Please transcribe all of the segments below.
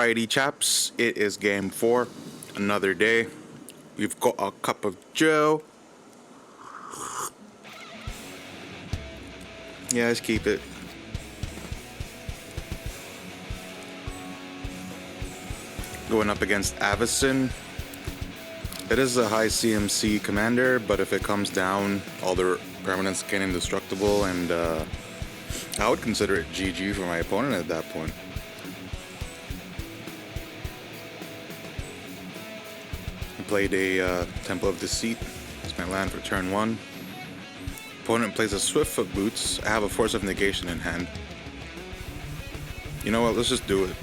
Alrighty, chaps, it is game 4. Another day. We've got a cup of Joe. Yeah, let's keep it. Going up against Avacyn. It is a high CMC commander, but if it comes down, all the permanents get indestructible, and I would consider it GG for my opponent at that point. I played a Temple of Deceit. That's my land for turn 1. Opponent plays a Swiftfoot Boots. I have a Force of Negation in hand. You know what, let's just do it.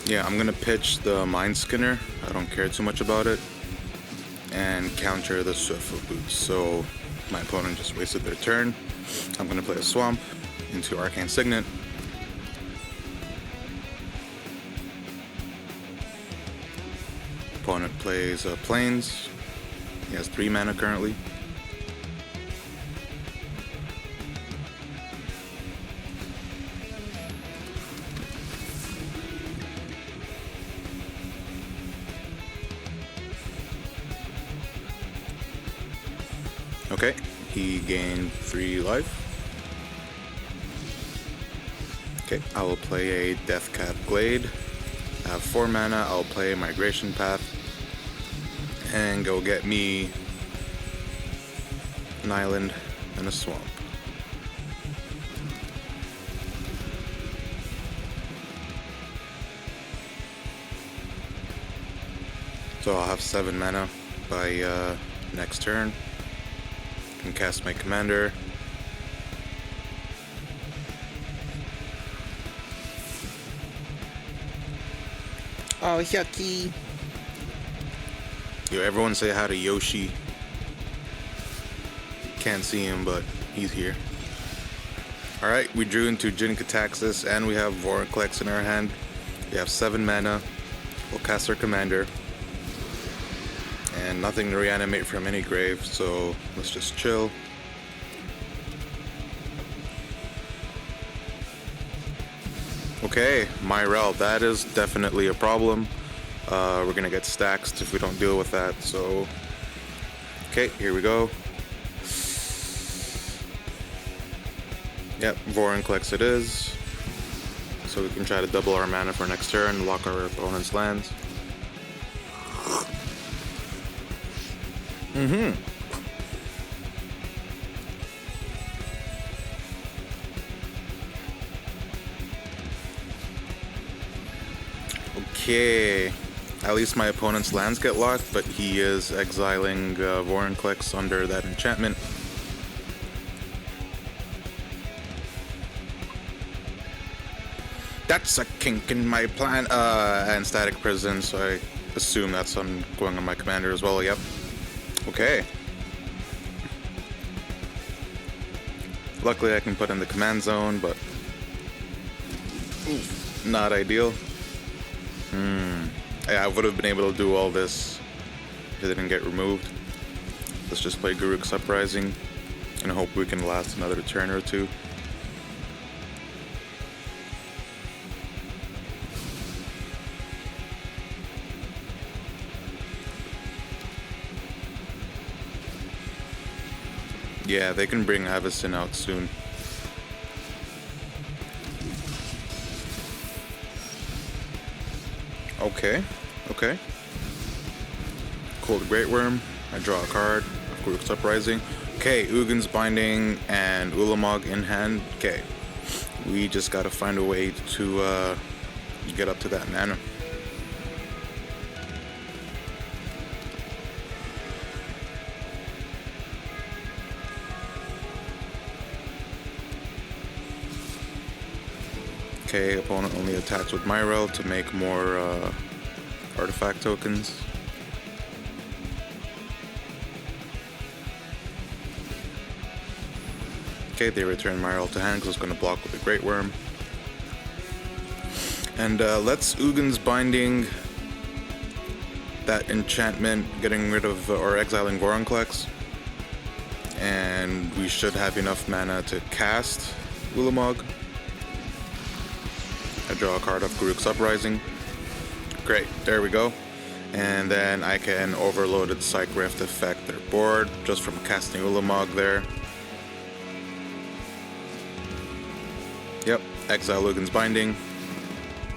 Yeah, I'm gonna pitch the Mind Skinner. I don't care too much about it. And counter the Swiftfoot Boots. So my opponent just wasted their turn. I'm gonna play a Swamp into Arcane Signet. Opponent plays Plains. He has 3 mana currently. Okay, he gained 3 life. Okay, I will play a Deathcap Glade. I have 4 mana, I'll play Migration Path. And go get me an island and a swamp. So I'll have 7 mana by next turn. Can cast my commander. Oh, yucky. Yo, everyone say hi to Yoshi. Can't see him, but he's here. Alright, we drew into Jin-Kataxis, and we have Vorinclex in our hand. We have 7 mana. We'll cast our commander. And nothing to reanimate from any grave, so let's just chill. Okay, Myrel, that is definitely a problem. We're gonna get stacks if we don't deal with that, so... Okay, here we go. Yep, Vorinclex it is. So we can try to double our mana for next turn, lock our opponent's lands. Okay. At least my opponent's lands get locked, but he is exiling Vorinclex under that enchantment. That's a kink in my plan. And Static Prison, so I assume that's going on my commander as well. Yep. Okay. Luckily I can put in the command zone, but not ideal. Yeah, I would have been able to do all this if it didn't get removed. Let's just play Garruk's Uprising and hope we can last another turn or 2. Yeah, they can bring Avacyn out soon. Okay, okay. Cold Great Worm. I draw a card. Of Garruk's Uprising. Okay, Ugin's Binding and Ulamog in hand. Okay, we just gotta find a way to get up to that mana. Okay, opponent only attacks with Myrel to make more artifact tokens. Okay, they return Myrel to hand because it's going to block with the Great Worm. And let's Ugin's Binding that enchantment, getting rid of or exiling Vorinclex. And we should have enough mana to cast Ulamog. draw a card of Garruk's Uprising. Great, there we go. And then I can overloaded Psych Rift affect their board just from casting Ulamog there. Yep, exile Lugan's Binding.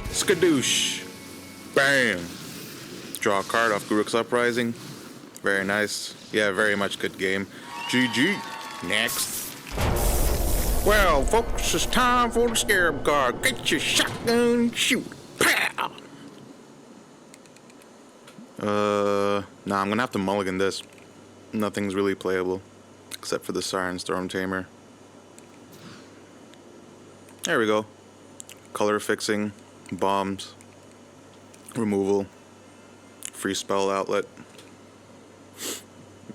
Skadoosh! Bam! Draw a card off Garruk's Uprising. Very nice. Yeah, very much good game. GG. Next. Well, folks, it's time for the Scarab God. Get your shotgun and shoot. Pow! Nah, I'm gonna have to mulligan this. Nothing's really playable. Except for the Siren Storm Tamer. There we go. Color fixing. Bombs. Removal. Free spell outlet.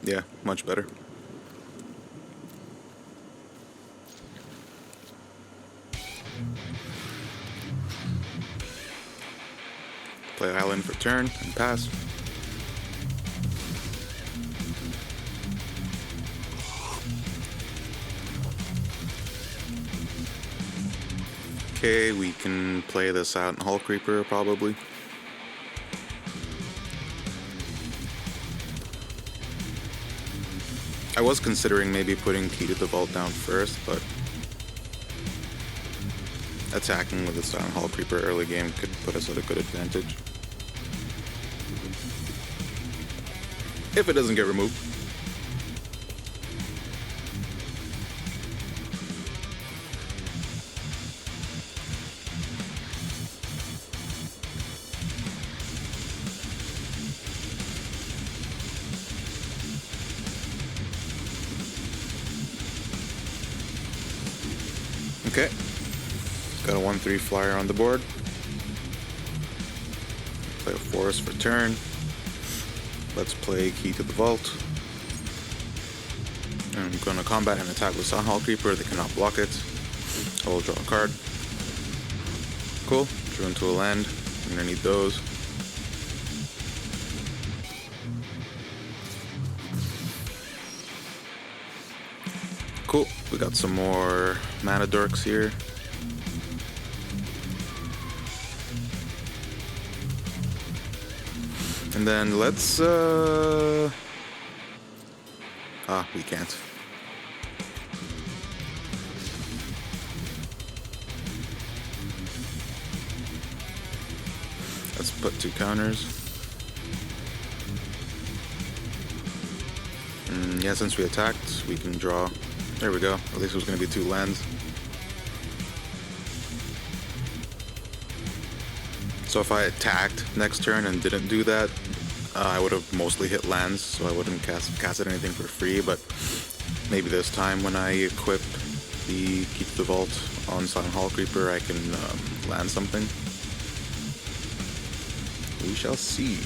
Yeah, much better. Play Island for turn and pass. Okay, we can play this out in Hull Creeper probably. I was considering maybe putting Key to the Vault down first, but attacking with the Silent Hull Creeper early game could put us at a good advantage. If it doesn't get removed. Okay, got a 1/3 flyer on the board. Play a forest for turn. Let's play Key to the Vault. I'm going to combat and attack with Silent Hull Creeper. They cannot block it. I will draw a card. Cool, drew into a land. I'm going to need those. Cool, we got some more mana dorks here. And then let's we can't. Let's put 2 counters. And yeah, since we attacked, we can draw. There we go. At least it was going to be 2 lands. So if I attacked next turn and didn't do that, I would have mostly hit lands, so I wouldn't casted anything for free. But maybe this time when I equip the Keep the Vault on Silent Hull Creeper, I can land something. We shall see.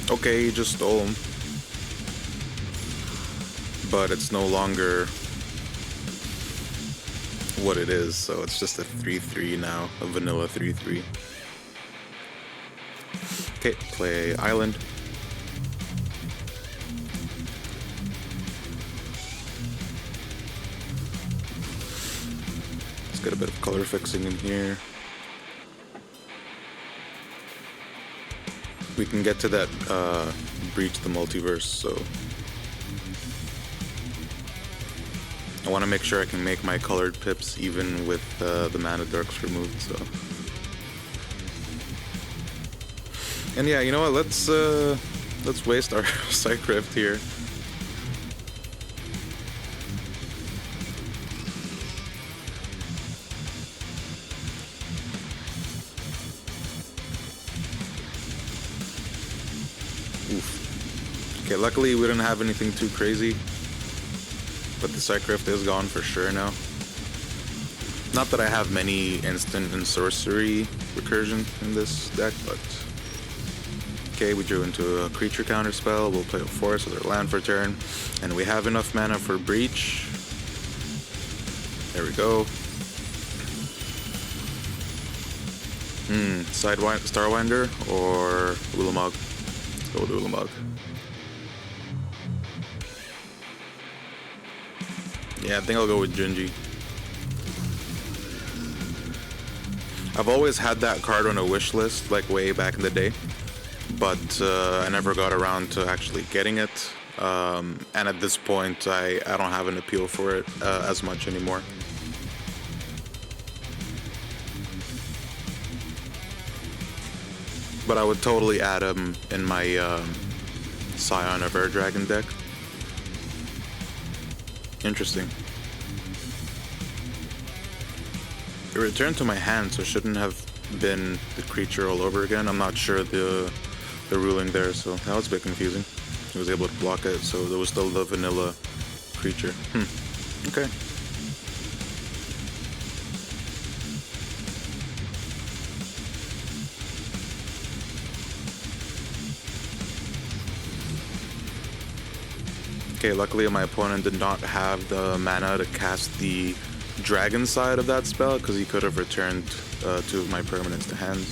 Okay, you just stole him. But it's no longer what it is, so it's just a 3/3 now, a vanilla 3/3. Okay, play Island. Let's get a bit of color fixing in here. We can get to that Breach the Multiverse, so I want to make sure I can make my colored pips even with the mana dorks removed. So, and yeah, you know what? Let's waste our Psych Rift here. Okay, luckily we didn't have anything too crazy, but the Psych Rift is gone for sure now. Not that I have many instant and sorcery recursion in this deck, but okay, we drew into a creature counter spell. We'll play a forest with our land for turn, and we have enough mana for Breach. There we go. Starwinder or Ulamog? Let's go with Ulamog. Yeah, I think I'll go with Gingy. I've always had that card on a wish list, like way back in the day, but I never got around to actually getting it. And at this point, I don't have an appeal for it as much anymore. But I would totally add him in my Scion of Air Dragon deck. Interesting. It returned to my hand, so it shouldn't have been the creature all over again. I'm not sure the ruling there, so that was a bit confusing. He was able to block it, so there was still the vanilla creature. Okay. Okay, luckily my opponent did not have the mana to cast the dragon side of that spell, because he could have returned two of my permanents to hands.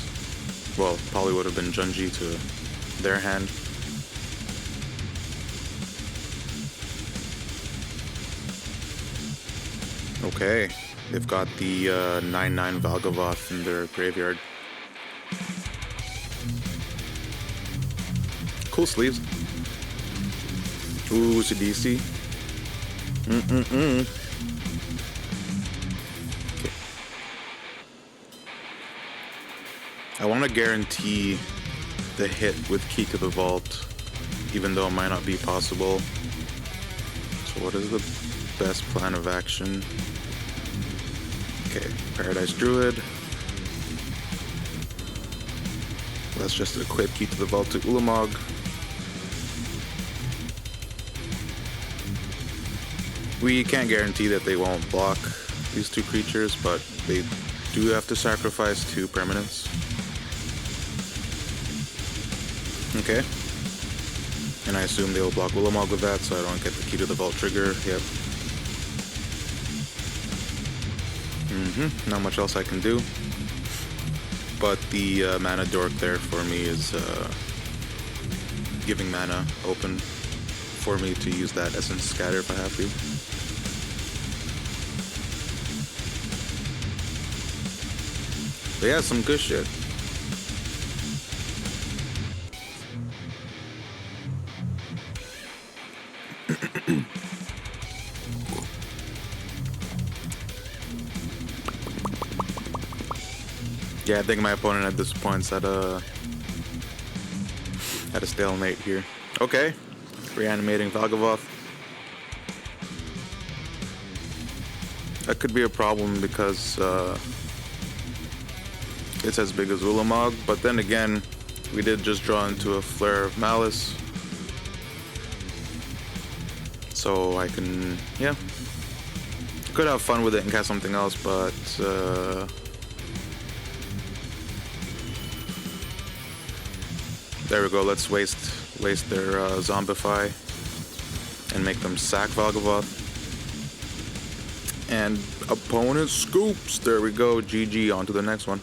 Well, probably would have been Junji to their hand. Okay, they've got the 9/9 Valgavoth in their graveyard. Cool sleeves. Ooh, Sidisi. Okay. I want to guarantee the hit with Key to the Vault, even though it might not be possible. So what is the best plan of action? Okay, Paradise Druid. Let's just equip Key to the Vault to Ulamog. We can't guarantee that they won't block these two creatures, but they do have to sacrifice two permanents. Okay. And I assume they will block Ulamog with that, so I don't get the Key to the Vault trigger. Yep. Not much else I can do. But the mana dork there for me is giving mana open for me to use that Essence Scatter if I have to. But yeah, some good shit. Yeah, I think my opponent at this point's at a stalemate here. Okay, reanimating Valgavoth. That could be a problem because it's as big as Ulamog, but then again, we did just draw into a Flare of Malice. So I can, yeah, could have fun with it and cast something else, but there we go. Let's waste their Zombify and make them sack Valgavoth. And opponent scoops. There we go. GG. On to the next one.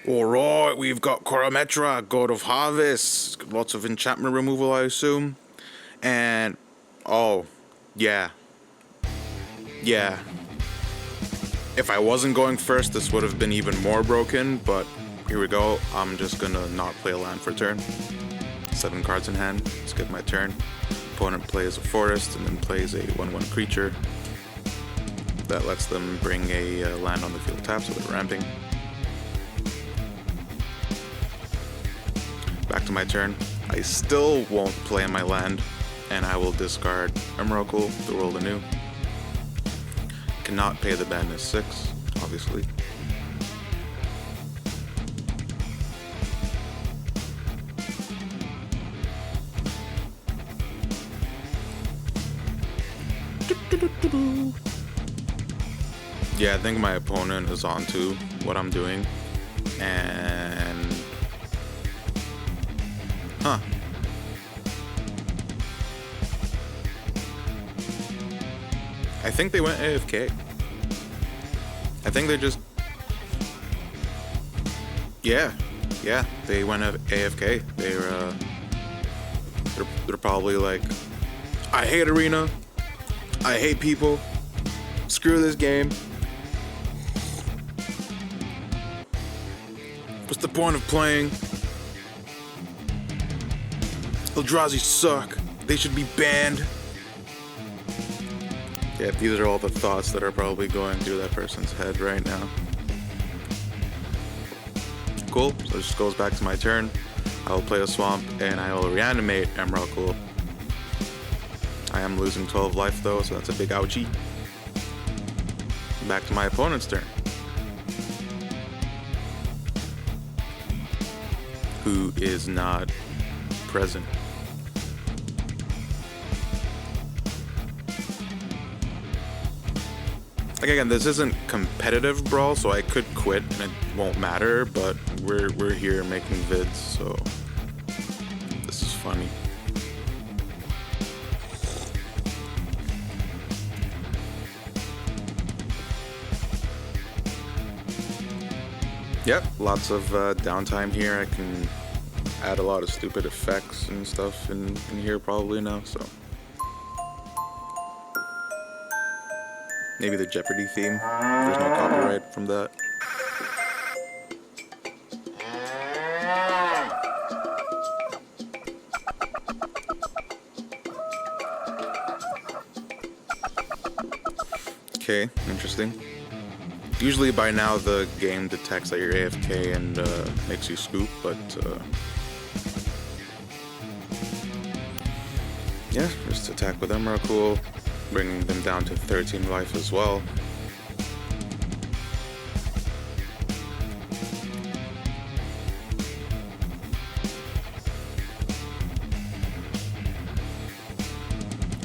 Alright, we've got Karametra, God of Harvest. Lots of enchantment removal, I assume. And oh, yeah. Yeah. If I wasn't going first, this would have been even more broken, but here we go. I'm just gonna not play a land for turn. 7 cards in hand. Skip my turn. Opponent plays a forest and then plays a 1/1 creature. That lets them bring a land on the field tap, so they're ramping. Back to my turn. I still won't play my land, and I will discard Emmara to roll anew. Cannot pay the Bandit 6, obviously. Yeah, I think my opponent is onto what I'm doing, and huh. I think they went AFK. I think they just Yeah, yeah, they went AFK. They're probably like, I hate Arena, I hate people, screw this game. What's the point of playing? Eldrazi suck. They should be banned. Yeah, these are all the thoughts that are probably going through that person's head right now. Cool, so this goes back to my turn. I will play a swamp and I will reanimate Emmara. Cool. I am losing 12 life though, so that's a big ouchie. Back to my opponent's turn. Who is not present. Like again, this isn't competitive Brawl, so I could quit and it won't matter, but we're here making vids, so this is funny. Yep, lots of downtime here. I can add a lot of stupid effects and stuff in here probably now, so. Maybe the Jeopardy theme. There's no copyright from that. Okay, interesting. Usually by now the game detects that you're AFK and makes you scoop, but yeah, just attack with Emmara, cool. Bringing them down to 13 life as well.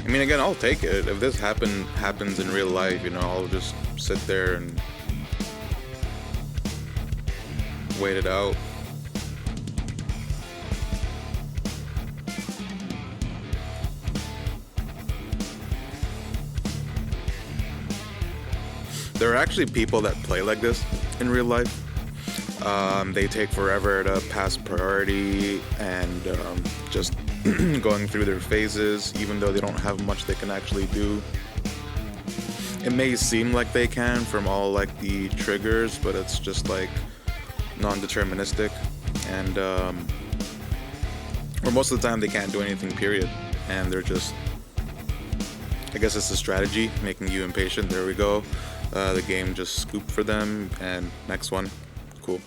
I mean, again, I'll take it. If this happens in real life, you know, I'll just sit there and wait it out. There are actually people that play like this in real life. They take forever to pass priority and just going through their phases, even though they don't have much they can actually do. It may seem like they can from all like the triggers, but it's just like non-deterministic, and or most of the time they can't do anything, period, and they're just, I guess it's a strategy making you impatient. There we go. The game just scooped for them, and next one. Cool.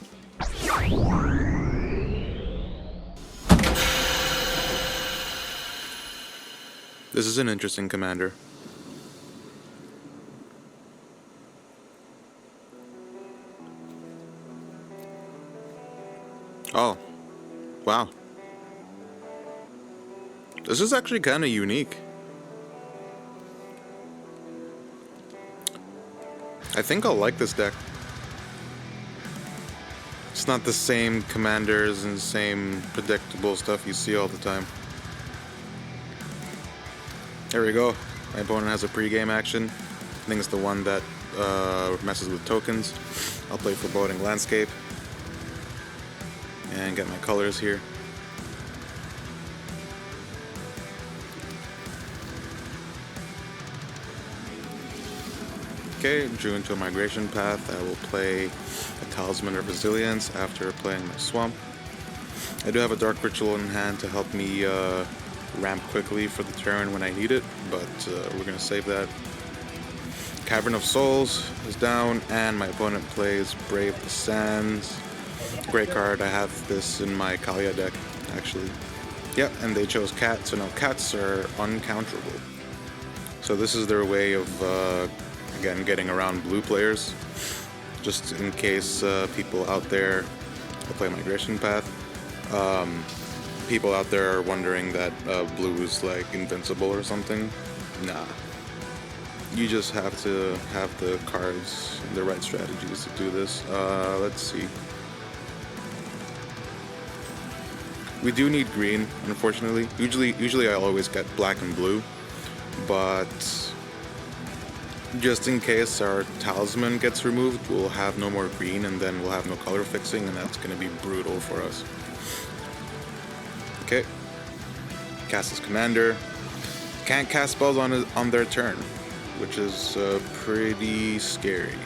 This is an interesting commander. Oh, wow. This is actually kind of unique. I think I'll like this deck. It's not the same commanders and same predictable stuff you see all the time. There we go. My opponent has a pre-game action. I think it's the one that messes with tokens. I'll play Foreboding Landscape and get my colors here. Okay, drew into a migration path. I will play a Talisman of Resilience after playing my swamp. I do have a Dark Ritual in hand to help me ramp quickly for the turn when I need it, but we're going to save that. Cavern of Souls is down, and my opponent plays Brave the Sands. Great card. I have this in my Kalia deck, actually. Yep, and they chose Cat, so now Cats are uncounterable. So this is their way of again, getting around blue players, just in case people out there, I'll play Migration Path, people out there are wondering that blue is like invincible or something. Nah. You just have to have the cards, the right strategies to do this. Let's see. We do need green, unfortunately. Usually I always get black and blue, but Just in case our talisman gets removed, we'll have no more green, and then we'll have no color fixing, and that's going to be brutal for us. Okay. Cast his commander. Can't cast spells on their turn, which is pretty scary.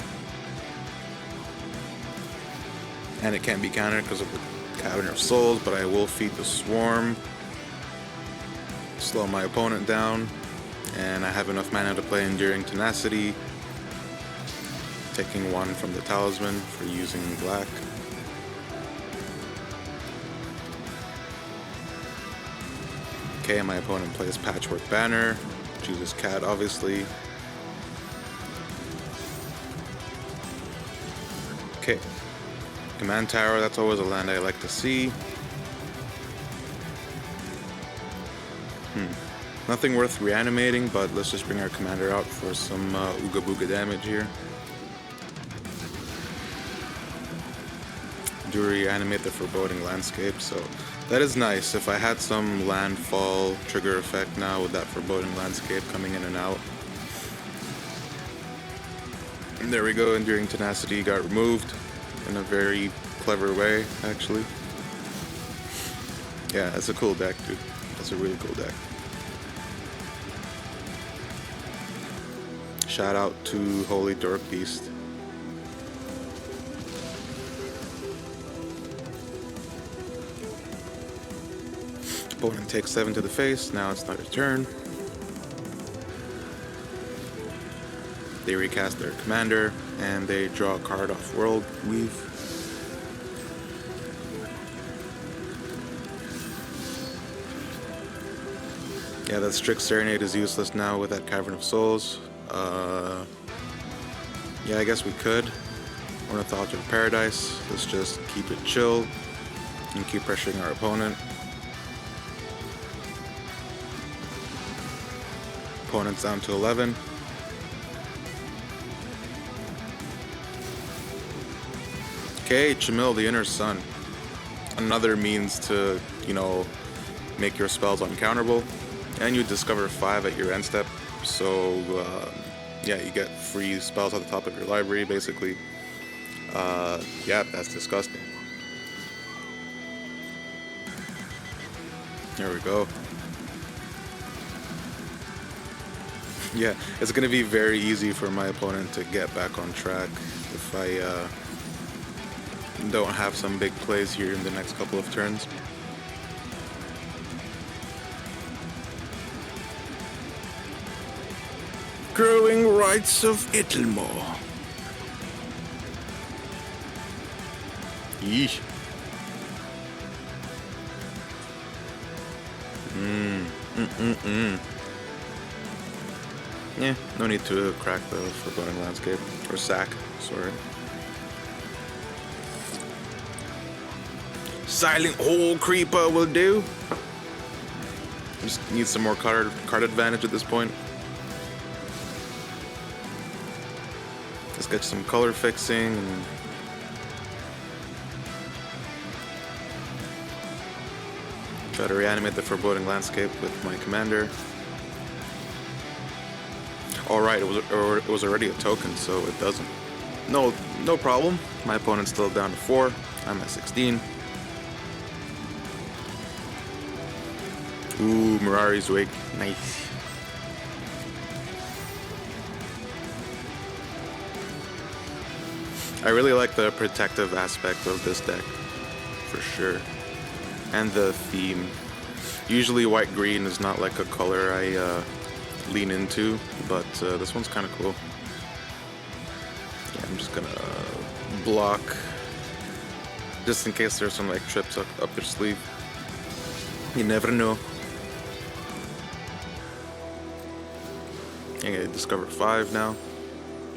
And it can't be countered because of the Cavern of Souls, but I will feed the Swarm, slow my opponent down, and I have enough mana to play Enduring Tenacity, taking one from the Talisman for using black. Okay, my opponent plays Patchwork Banner, chooses Cat obviously. Okay. Command Tower, that's always a land I like to see. Nothing worth reanimating, but let's just bring our commander out for some Ooga Booga damage here. Do reanimate the Foreboding Landscape, so that is nice. If I had some landfall trigger effect now with that Foreboding Landscape coming in and out. And there we go, Enduring Tenacity got removed in a very clever way, actually. Yeah, that's a cool deck, dude. That's a really cool deck. Shout out to Holy Dork Beast. Opponent takes 7 to the face, now it's not a turn. They recast their commander, and they draw a card off World Weave. Yeah, that Strict Serenade is useless now with that Cavern of Souls. Yeah, I guess we could. Ornithopter of Paradise. Let's just keep it chill and keep pressuring our opponent. Opponent's down to 11. Okay, Chamil, the Inner Sun. Another means to, you know, make your spells uncounterable. And you discover 5 at your end step. So, yeah, you get free spells at the top of your library, basically. Yeah, that's disgusting. There we go. Yeah, it's going to be very easy for my opponent to get back on track if I don't have some big plays here in the next couple of turns. Growing Rights of Italmor. Yeesh. Yeah, no need to crack the Foreboding Landscape. Or sack, sorry. Silent Hole Creeper will do. Just need some more card advantage at this point. Let's get some color fixing and try to reanimate the Foreboding Landscape with my commander. Alright, it was already a token, so it doesn't. No problem. My opponent's still down to 4. I'm at 16. Ooh, Mirari's Wake. Nice. I really like the protective aspect of this deck, for sure. And the theme. Usually white-green is not like a color I lean into, but this one's kind of cool. Yeah, I'm just gonna block, just in case there's some like trips up their sleeve. You never know. Okay, I discovered 5 now.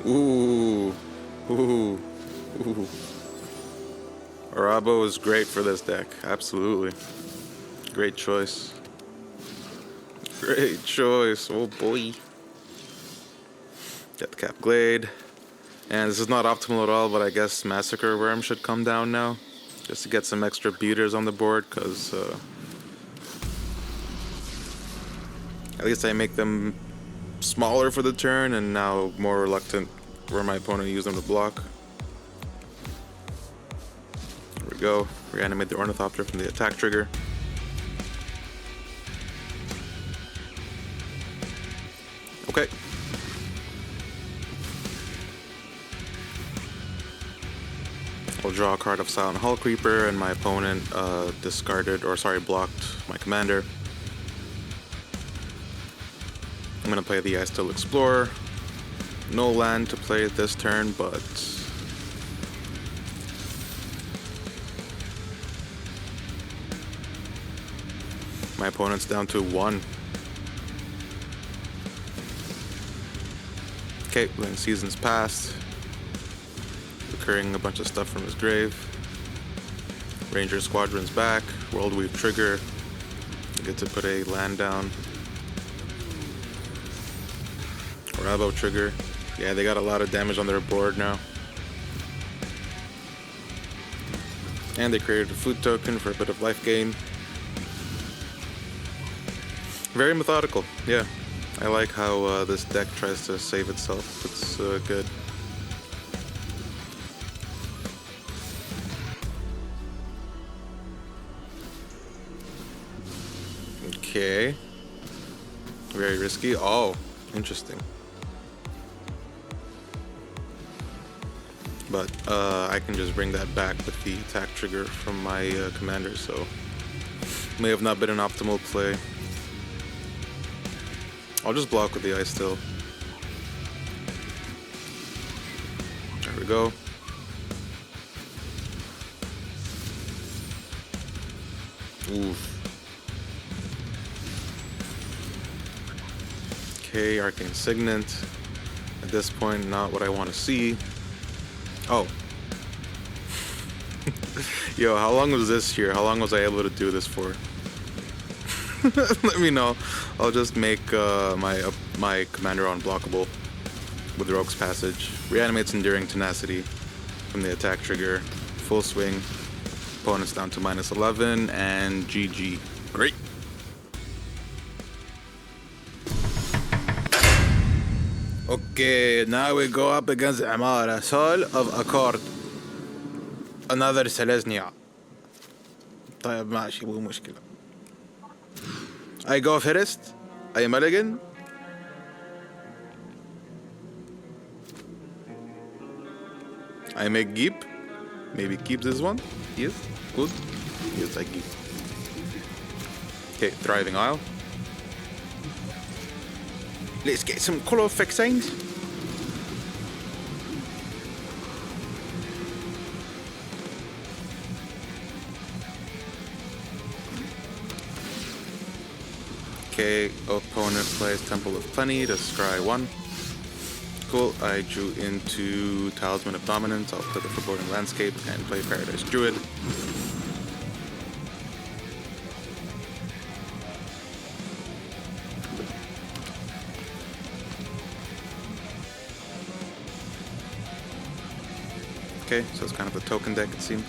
Ooh. Ooh. Ooh. Arabo is great for this deck, absolutely. Great choice. Great choice, oh boy. Deathcap Glade. And this is not optimal at all, but I guess Massacre Worm should come down now. Just to get some extra beaters on the board, because at least I make them smaller for the turn and now more reluctant where my opponent used them to block. There we go. Reanimate the Ornithopter from the attack trigger. Okay. I'll draw a card of Silent Hull Creeper, and my opponent blocked my commander. I'm gonna play the I Still Explorer. No land to play this turn, but my opponent's down to 1. Okay, when Seasons Past, recurring a bunch of stuff from his grave. Ranger Squadron's back. World Weave trigger. I get to put a land down. Rabo trigger. Yeah, they got a lot of damage on their board now. And they created a food token for a bit of life gain. Very methodical, yeah. I like how this deck tries to save itself. It's good. Okay. Very risky. Oh, interesting. But I can just bring that back with the attack trigger from my commander, so may have not been an optimal play. I'll just block with the Ice Still. There we go. Oof. Okay, Arcane Signet. At this point, not what I want to see. Oh. Yo, how long was this here? How long was I able to do this for? Let me know. I'll just make my commander unblockable with Rogue's Passage. Reanimates Enduring Tenacity from the attack trigger. Full swing. Opponent's down to -11 and GG. Great. Okay, now we go up against Emmara, Soul of Accord. Another Selesnya. طيب ماشي مو مشكلة. I go first. I am elegant. I make Geep. Maybe keep this one. Yes, good. Yes, I Geep. Okay, Thriving Isle. Let's get some color fixings. Okay, opponent plays Temple of Plenty to scry 1. Cool, I drew into Talisman of Dominance. I'll play the Foreboding Landscape and play Paradise Druid. Okay, so it's kind of a token deck, it seems.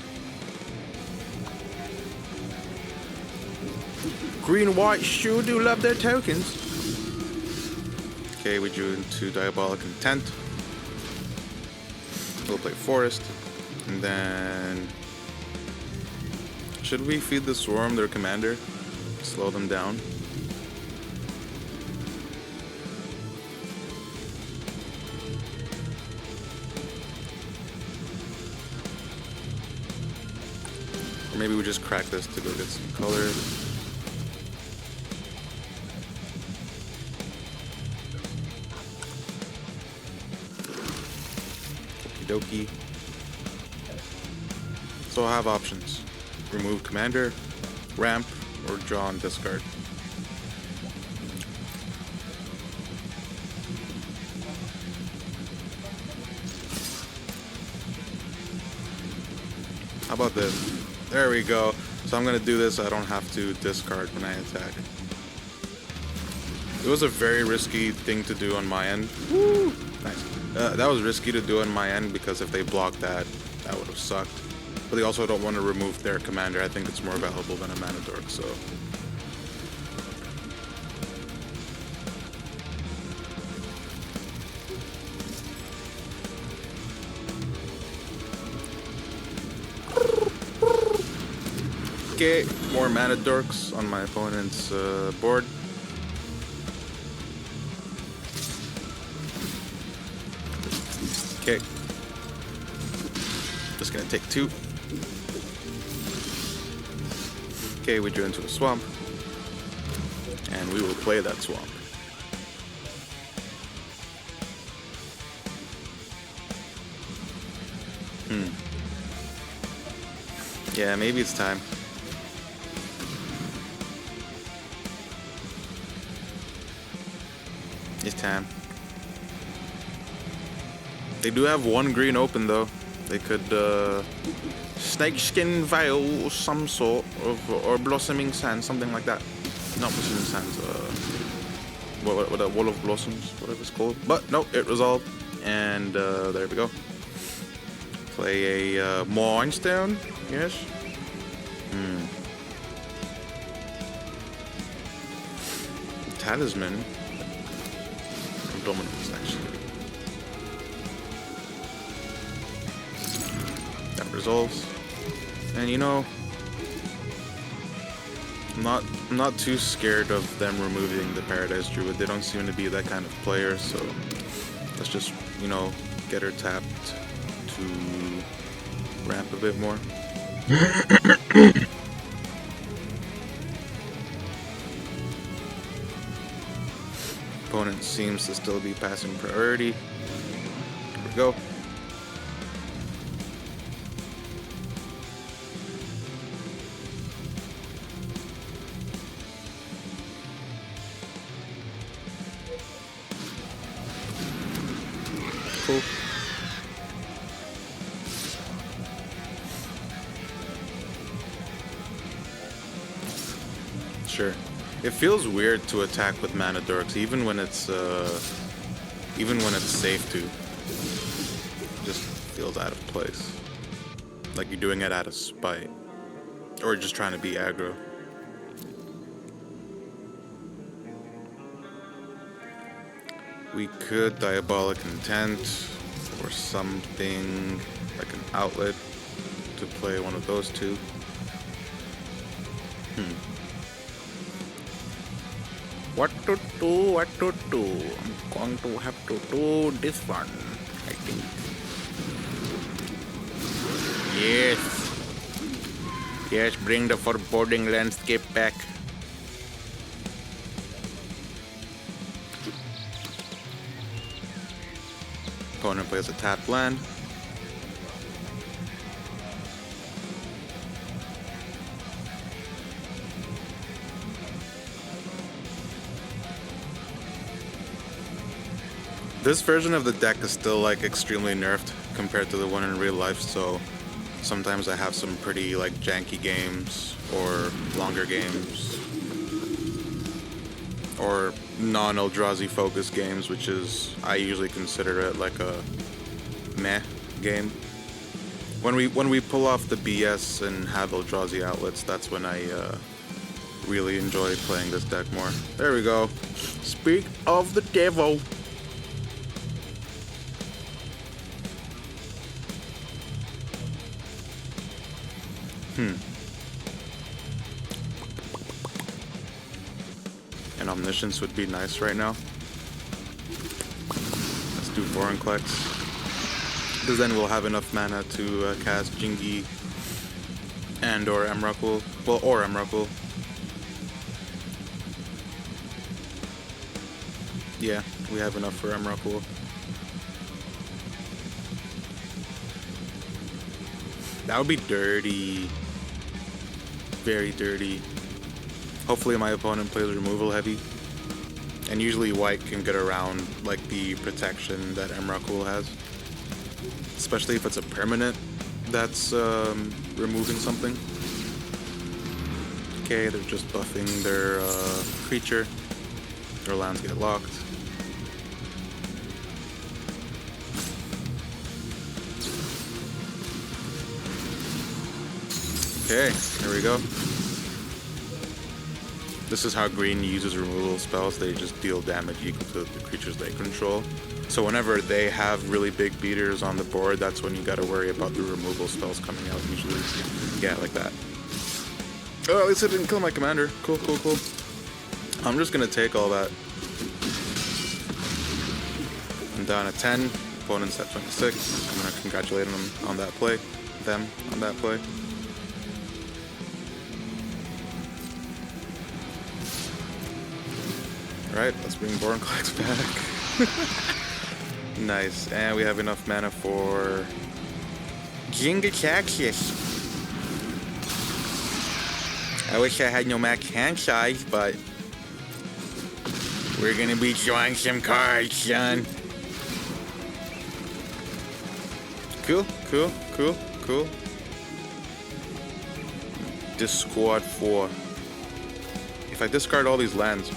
Green-white sure do love their tokens. Okay, we drew into Diabolic Intent. We'll play Forest. And then... should we feed the Swarm their commander? Slow them down. Or maybe we just crack this to go get some color. Doki. So I have options. Remove commander, ramp, or draw and discard. How about this? There we go. So I'm gonna do this, I don't have to discard when I attack. It was a very risky thing to do on my end. Woo! Nice. That was risky to do on my end because if they blocked that, that would have sucked. But they also don't want to remove their commander. I think it's more valuable than a mana dork, so. Okay, more mana dorks on my opponent's board. Okay. Just gonna take 2. Okay, we drew into a swamp. And we will play that swamp. Yeah, maybe it's time. It's time. They do have 1 green open though. They could Snakeskin Veil or some sort of, or Blossoming Sand, something like that. Not Blossoming Sands, what a Wall of Blossoms, whatever it's called. But no, it resolved, and there we go. Play a Mindstone, yes. Talisman. Dominance, actually. That resolves. And you know, I'm not too scared of them removing the Paradise Druid. They don't seem to be that kind of player, so let's just, you know, get her tapped to ramp a bit more. Opponent seems to still be passing priority. Here we go. Cool. Sure. It feels weird to attack with mana dorks, even when it's safe to. It just feels out of place. Like you're doing it out of spite. Or just trying to be aggro. We could Diabolic Intent or something like an outlet to play one of those two. What to do? I'm going to have to do this one, I think. Yes, bring the foreboding landscape back. Opponent plays a tapped land. This version of the deck is still like extremely nerfed compared to the one in real life, so sometimes I have some pretty like janky games or longer games or non-Eldrazi focused games, which is, I usually consider it like a meh game. When we pull off the BS and have Eldrazi outlets, that's when I really enjoy playing this deck more. There we go. Speak of the devil. An Omniscience would be nice right now. Let's do Vorinclex. Because then we'll have enough mana to cast Jingi and or Emrakul. Well, or Emrakul. Yeah, we have enough for Emrakul. That would be dirty. Very dirty. Hopefully my opponent plays removal heavy. And usually white can get around like the protection that Emrakul has. Especially if it's a permanent that's removing something. Okay, they're just buffing their creature. Their lands get locked. Okay, here we go. This is how green uses removal spells. They just deal damage equal to the creatures they control. So whenever they have really big beaters on the board, that's when you gotta worry about the removal spells coming out usually. Yeah, like that. Oh, at least I didn't kill my commander. Cool, cool, cool. I'm just gonna take all that. I'm down at 10. Opponent's at 26. I'm gonna congratulate them on that play. Them on that play. Alright, let's bring Vorinclex back. Nice. And we have enough mana for Jinga Taxis. I wish I had no max hand size, but we're gonna be drawing some cards, son. Cool, cool, cool, cool. Discard 4. If I discard all these lands,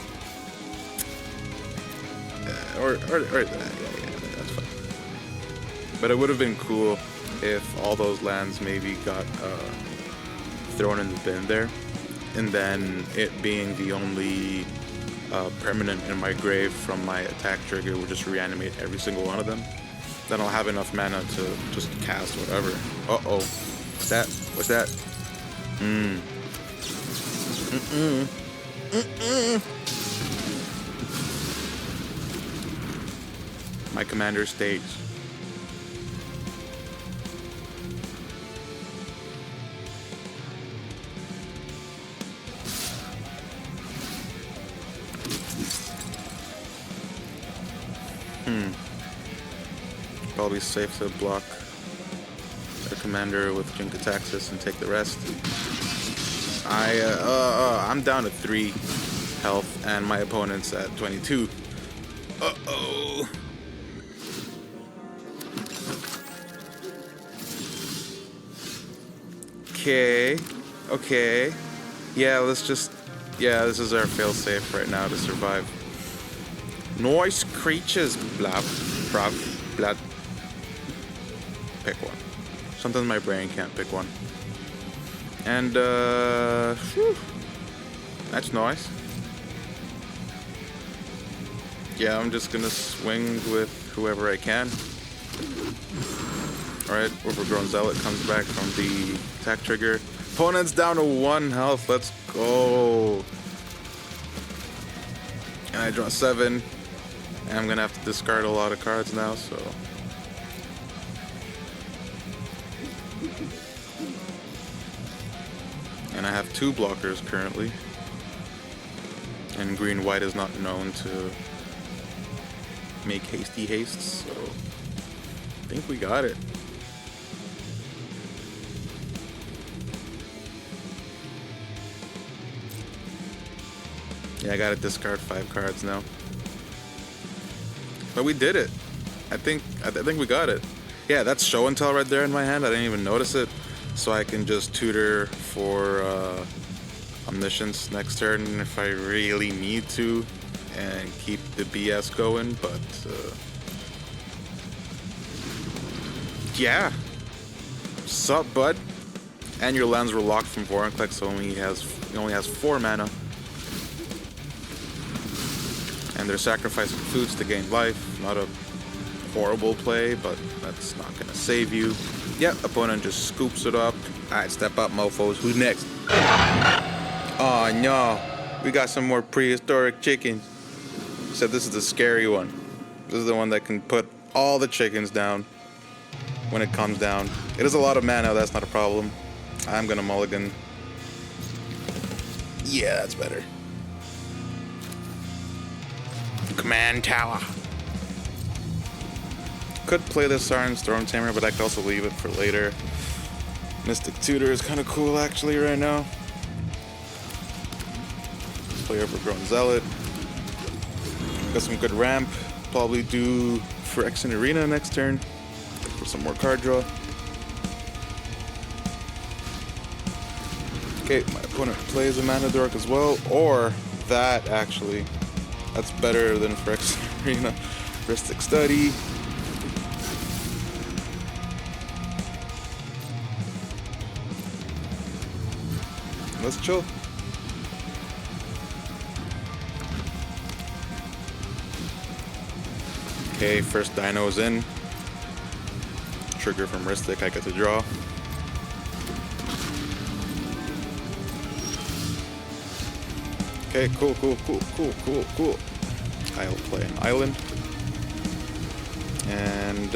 or yeah, that's fine. But it would have been cool if all those lands maybe got thrown in the bin there, and then it being the only permanent in my grave from my attack trigger would just reanimate every single one of them. Then I'll have enough mana to just cast whatever. Uh-oh. What's that? What's that? My commander states. Probably safe to block their commander with Jinkataxis and take the rest. I'm down to 3 health and my opponent's at 22. Uh-oh. Okay. Okay. Yeah, let's just... Yeah, this is our failsafe right now to survive. Noise creatures, blah, bruv, blood. Pick one. Sometimes my brain can't pick one. And, whew, that's nice. Yeah, I'm just gonna swing with whoever I can. Alright, Overgrown Zealot comes back from the attack trigger. Opponent's down to 1 health, let's go. And I draw 7. And I'm gonna have to discard a lot of cards now, so... And I have 2 blockers currently. And green-white is not known to make hasty hastes, so I think we got it. Yeah, I gotta discard 5 cards now. But we did it. I think we got it. Yeah, that's show and tell right there in my hand. I didn't even notice it. So I can just tutor for Omniscience next turn if I really need to and keep the BS going, but yeah. Sup, bud? And your lands were locked from Vorinclex, so he only has 4 mana. And they're sacrificing foods to gain life. Not a horrible play, but that's not gonna save you. Yep, opponent just scoops it up. Alright, step up, mofos. Who's next? Oh no, we got some more prehistoric chickens. Except this is the scary one. This is the one that can put all the chickens down when it comes down. It is a lot of mana, that's not a problem. I'm gonna mulligan. Yeah, that's better. Command Tower. Could play this Siren's Storm Tamer, but I could also leave it for later. Mystic Tutor is kind of cool actually right now. Let's play Overgrown Zealot. Got some good ramp. Probably do Phyrexian Arena next turn for some more card draw. Okay, my opponent plays a Mana Dork as well, or that actually. That's better than Phyrexian Arena. Ristic Study. Let's chill. Okay, first Dino's in. Trigger from Ristic, I get to draw. Okay, cool. I'll play an island. And,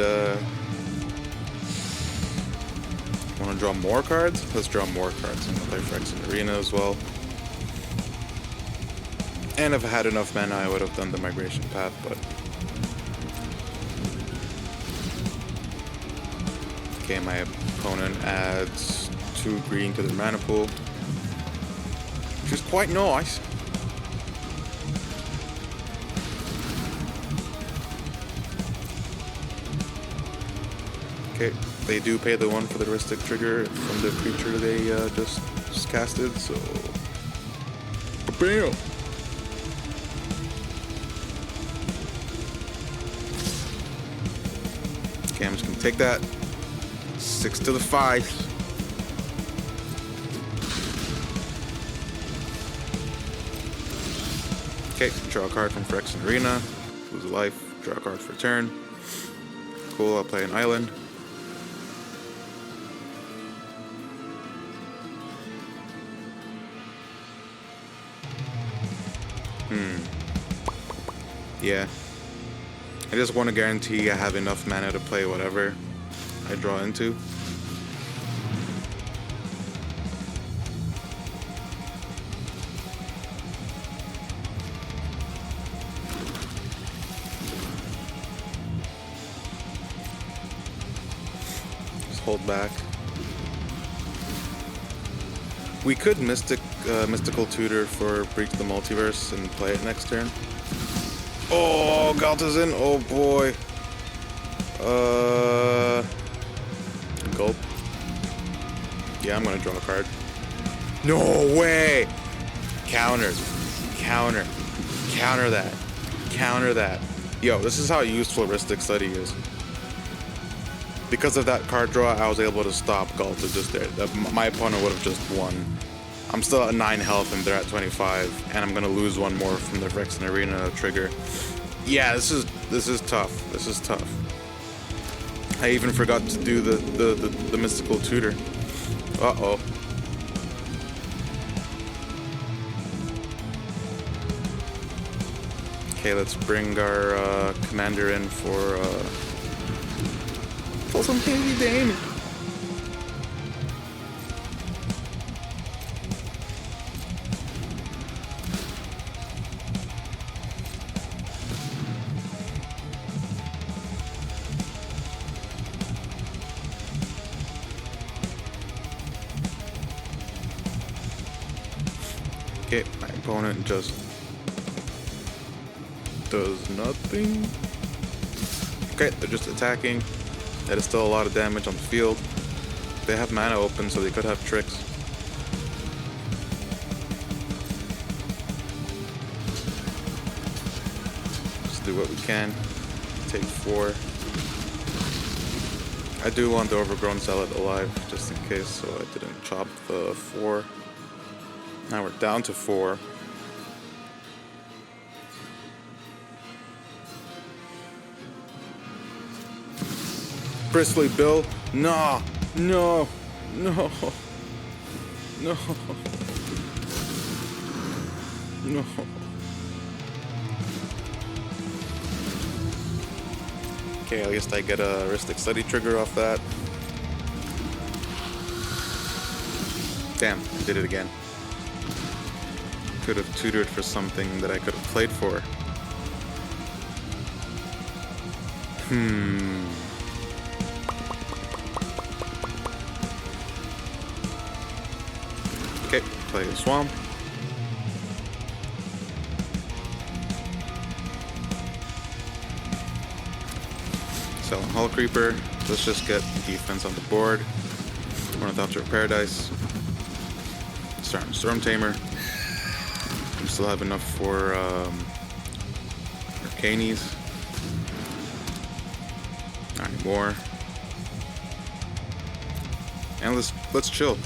want to draw more cards? Let's draw more cards. I'm going to play Phyrexian Arena as well. And if I had enough mana, I would have done the migration path, but... Okay, my opponent adds 2 green to their mana pool, which is quite nice. Okay, they do pay the 1 for the heuristic trigger from the creature they just casted, so... Bam! Okay, I'm just gonna take that. 6 to the 5. Okay, draw a card from Phyrexian Arena. Lose a life. Draw a card for turn. Cool, I'll play an island. Yeah. I just want to guarantee I have enough mana to play whatever I draw into. Just hold back. We could Mystical Tutor for Breach the Multiverse and play it next turn. Oh, Ghalta's in. Oh boy. Gulp. Yeah, I'm gonna draw a card. No way! Counter that. Yo, this is how useful Heuristic Study is. Because of that card draw, I was able to stop Ghalta just there. My opponent would have just won. I'm still at 9 health and they're at 25, and I'm gonna lose 1 more from the Phyrexian Arena trigger. Yeah, this is tough. This is tough. I even forgot to do the Mystical Tutor. Uh-oh. Okay, let's bring our commander in for some heavy damage. Okay, my opponent just does nothing. Okay, they're just attacking. That is still a lot of damage on the field. They have mana open, so they could have tricks. Just do what we can. Take 4. I do want the Overgrown Zealot alive, just in case, so I didn't chop the 4. Now we're down to 4. Bristly Bill, no. Okay, at least I get a Heuristic Study trigger off that. Damn, I did it again. Could have tutored for something that I could have played for. Okay, play a Swamp. Sell a Hull Creeper. Let's just get defense on the board. Ornithopter Paradise. Start Storm Tamer. We still have enough for Arcanies. Not anymore. And let's chill.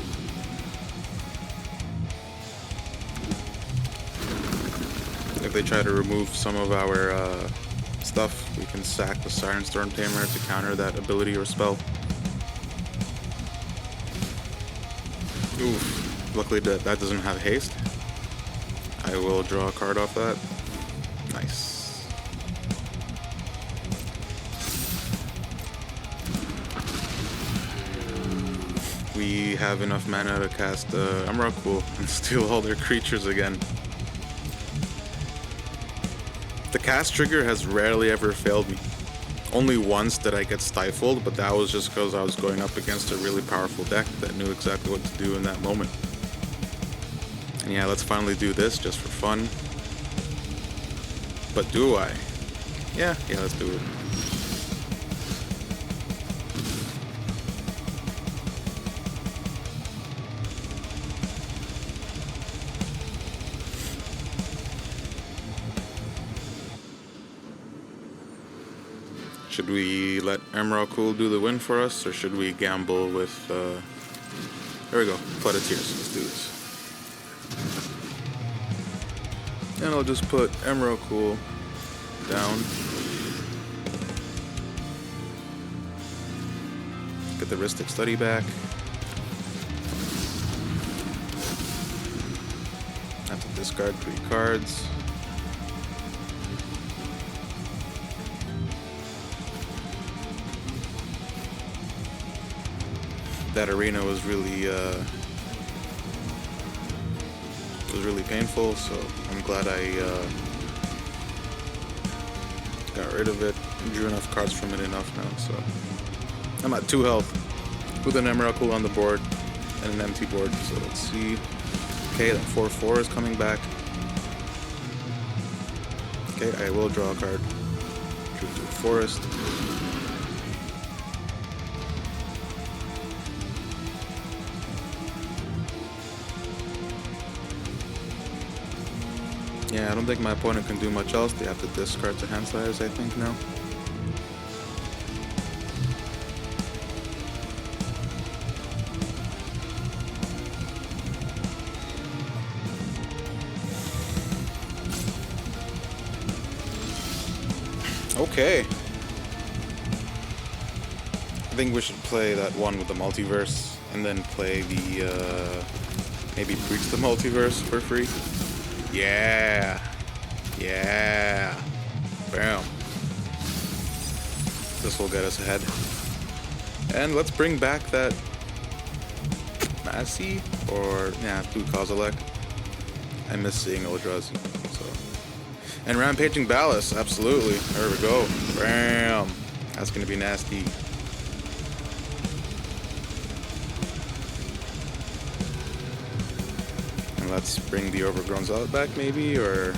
If they try to remove some of our stuff, we can sack the Siren Storm Tamer to counter that ability or spell. Oof. Luckily that doesn't have haste. I will draw a card off that. Nice. We have enough mana to cast Emmara and steal all their creatures again. The cast trigger has rarely ever failed me. Only once did I get stifled, but that was just because I was going up against a really powerful deck that knew exactly what to do in that moment. And yeah, let's finally do this just for fun. But do I? Yeah, let's do it. Should we let Emmara do the win for us, or should we gamble with, there we go, Flood of Tears, let's do this. And I'll just put Emmara down. Get the Ristic Study back. Have to discard 3 cards. That arena was really painful, so I'm glad I got rid of it. Drew enough cards from it enough now, so I'm at 2 health with an Emmara on the board and an empty board. So let's see. Okay, that 4/4 is coming back. Okay, I will draw a card. Drew to a forest. Yeah, I don't think my opponent can do much else. They have to discard to hand sliders, I think, now. Okay. I think we should play that one with the multiverse, and then play the, maybe Breach the Multiverse for free. Yeah. Bam. This will get us ahead. And let's bring back that Massey, or do Kozilek. I miss seeing Eldrazi. So. And Rampaging Ballast, absolutely. There we go. Bam. That's gonna be nasty. Let's bring the Overgrown Zealot back, maybe, or...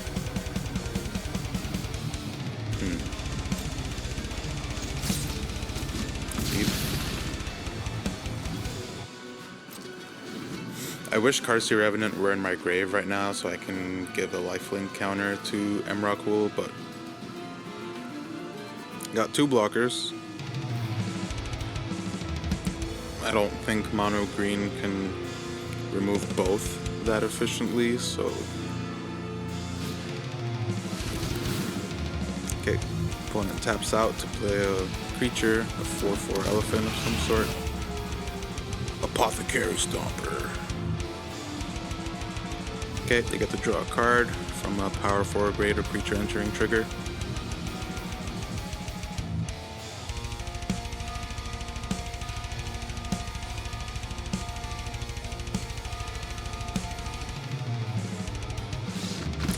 I wish Karsi Revenant were in my grave right now so I can give a lifelink counter to Emmara, but... Got 2 blockers. I don't think mono green can remove both that efficiently, so okay, opponent taps out to play a creature, a 4/4 elephant of some sort. Apothecary Stomper. Okay, they get to draw a card from a power 4 greater creature entering trigger.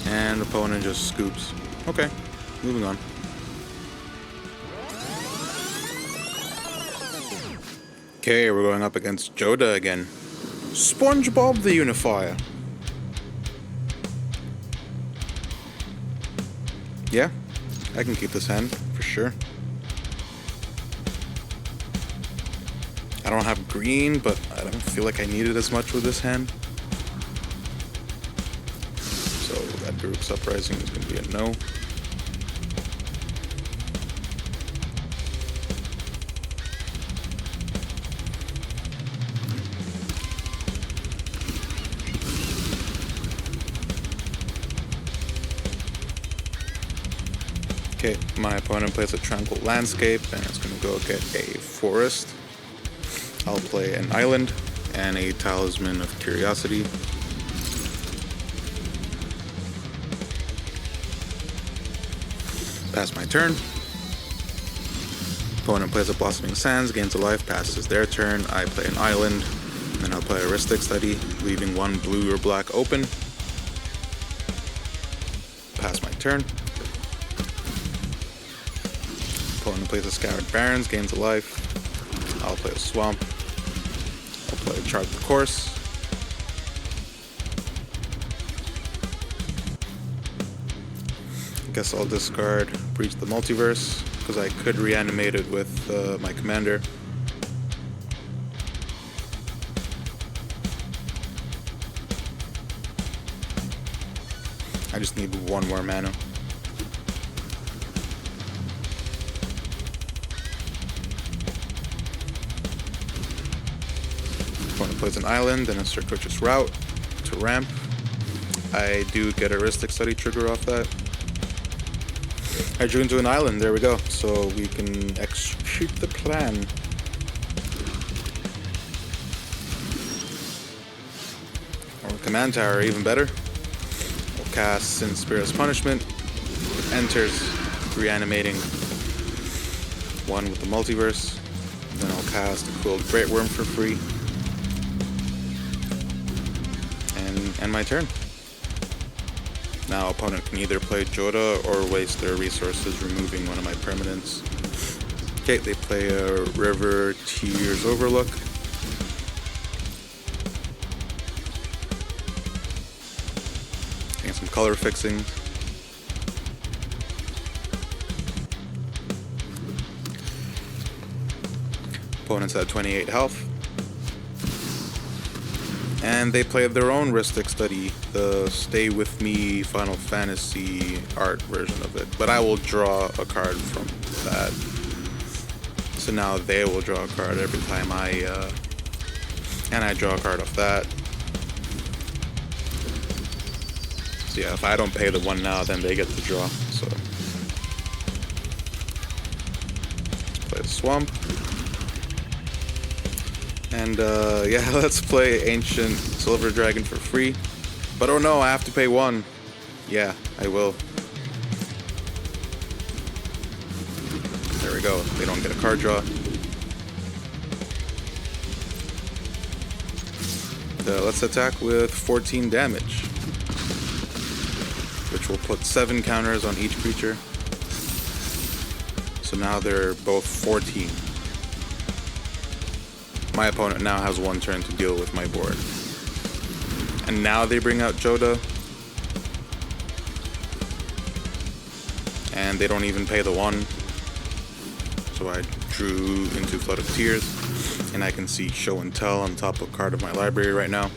And opponent just scoops. Okay, moving on. Okay, we're going up against Jodah again. SpongeBob the Unifier. Yeah, I can keep this hand, for sure. I don't have green, but I don't feel like I need it as much with this hand. So that Group's Uprising is going to be a no. Okay, my opponent plays a Tranquil Landscape, and it's going to go get a Forest. I'll play an Island and a Talisman of Curiosity. Pass my turn. Opponent plays a Blossoming Sands, gains a life, passes their turn. I play an island, then I'll play a Ristic Study, leaving one blue or black open. Pass my turn. Opponent plays a Scarab Barrens, gains a life. I'll play a Swamp. I'll play Chart the Course. Guess I'll discard Breach the Multiverse, because I could reanimate it with my commander. I just need one more mana. Opponent plays an island and a Circuitous Route to ramp. I do get a Ristic Study trigger off that. I drew into an island, there we go. So we can execute the plan. Or command tower, even better. We'll cast Sin Spirit's Punishment. It enters, reanimating one with the Multiverse. Then I'll cast a Cooled Great Worm for free. And end my turn. Now opponent can either play Jodah or waste their resources removing one of my permanents. Okay, they play a River Tears Overlook. Getting some color fixing. Opponents at 28 health. And they played their own Ristic Study, the Stay With Me Final Fantasy art version of it. But I will draw a card from that. So now they will draw a card every time and I draw a card off that. So yeah, if I don't pay the one now, then they get to draw. So let's play the Swamp. And yeah, let's play Ancient Silver Dragon for free. But oh no, I have to pay one. Yeah, I will. There we go. They don't get a card draw. Let's attack with 14 damage. Which will put 7 counters on each creature. So now they're both 14. My opponent now has one turn to deal with my board. And now they bring out Jodah. And they don't even pay the one. So I drew into Flood of Tears. And I can see Show and Tell on top of card of my library right now.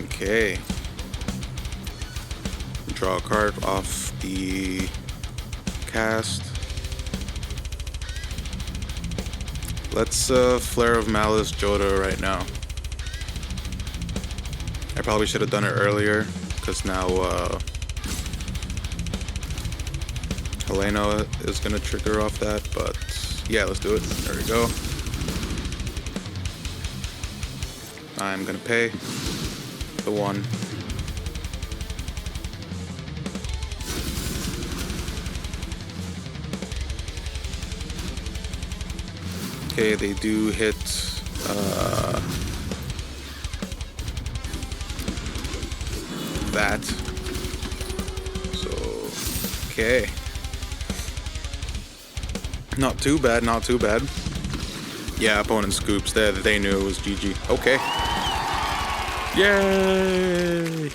Okay. Draw a card off the cast. Let's Flare of Malice Jodah right now. I probably should have done it earlier, because now Helena is going to trigger off that, but yeah, let's do it. There we go. I'm going to pay the one. Okay, they do hit that. So, okay. Not too bad, not too bad. Yeah, opponent scoops. They knew it was GG. Okay. Yay!